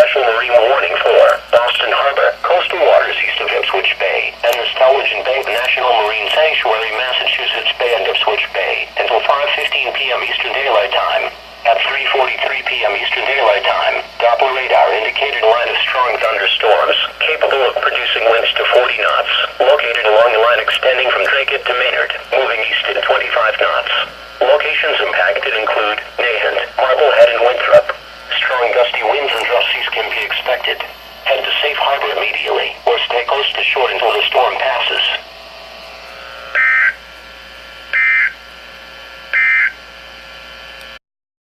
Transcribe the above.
special marine warning for Boston Harbor, coastal waters east of Ipswich Bay, and the Stellwagen Bay National Marine Sanctuary, Massachusetts Bay and Ipswich Bay, until 5:15 p.m. Eastern Daylight Time. At 3:43 p.m. Eastern Daylight Time, Doppler radar indicated line of strong thunderstorms, capable of producing winds to 40 knots.